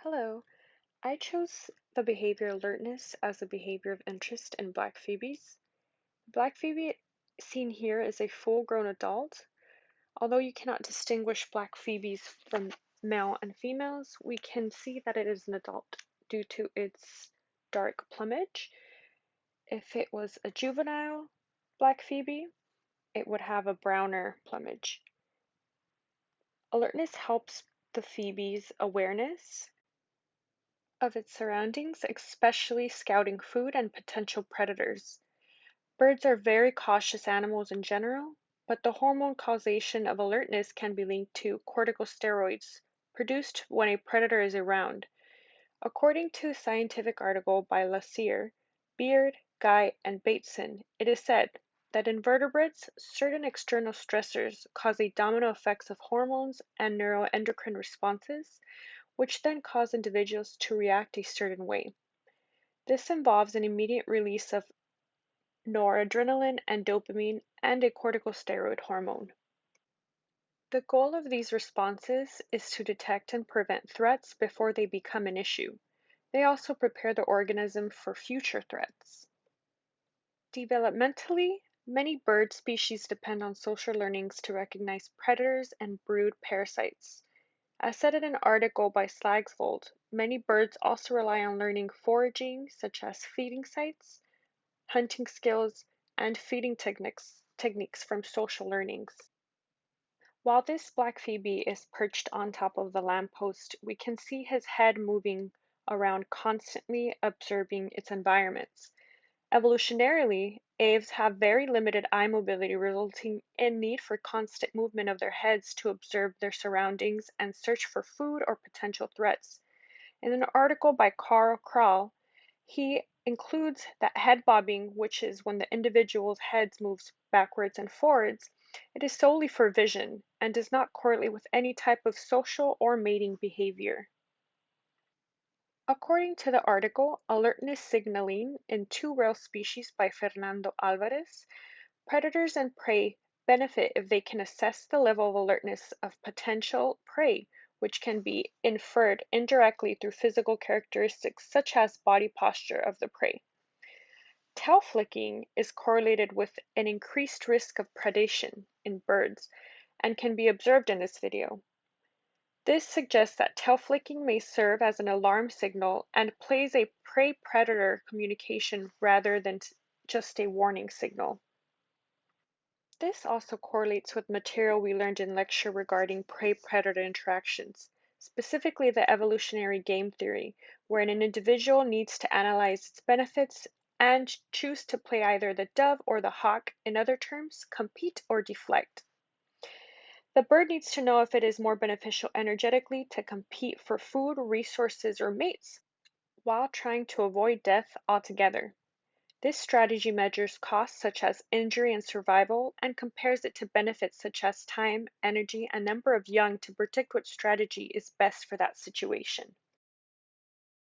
Hello, I chose the behavior alertness as a behavior of interest in black phoebes. Black phoebe seen here is a full-grown adult. Although you cannot distinguish black phoebes from male and females, we can see that it is an adult due to its dark plumage. If it was a juvenile black phoebe, it would have a browner plumage. Alertness helps the phoebe's awareness of its surroundings, especially scouting food and potential predators. Birds are very cautious animals in general, but the hormone causation of alertness can be linked to corticosteroids produced when a predator is around. According to a scientific article by Lassier, Beard, Guy, and Bateson, it is said that in vertebrates, certain external stressors cause a domino effects of hormones and neuroendocrine responses, which then cause individuals to react a certain way. This involves an immediate release of noradrenaline and dopamine and a corticosteroid hormone. The goal of these responses is to detect and prevent threats before they become an issue. They also prepare the organism for future threats. Developmentally, many bird species depend on social learnings to recognize predators and brood parasites. As said in an article by Slagsvold, many birds also rely on learning foraging, such as feeding sites, hunting skills, and feeding techniques from social learnings. While this black phoebe is perched on top of the lamppost, we can see his head moving around constantly observing its environments. Evolutionarily, aves have very limited eye mobility, resulting in need for constant movement of their heads to observe their surroundings and search for food or potential threats. In an article by Karl Kral, he includes that head bobbing, which is when the individual's head moves backwards and forwards. It is solely for vision and does not correlate with any type of social or mating behavior. According to the article Alertness Signaling in Two Whale Species by Fernando Álvarez, predators and prey benefit if they can assess the level of alertness of potential prey, which can be inferred indirectly through physical characteristics such as body posture of the prey. Tail flicking is correlated with an increased risk of predation in birds and can be observed in this video. This suggests that tail flicking may serve as an alarm signal and plays a prey-predator communication rather than just a warning signal. This also correlates with material we learned in lecture regarding prey-predator interactions, specifically the evolutionary game theory, where an individual needs to analyze its benefits and choose to play either the dove or the hawk, in other terms, compete or deflect. The bird needs to know if it is more beneficial energetically to compete for food, resources, or mates, while trying to avoid death altogether. This strategy measures costs such as injury and survival and compares it to benefits such as time, energy, and number of young to predict what strategy is best for that situation.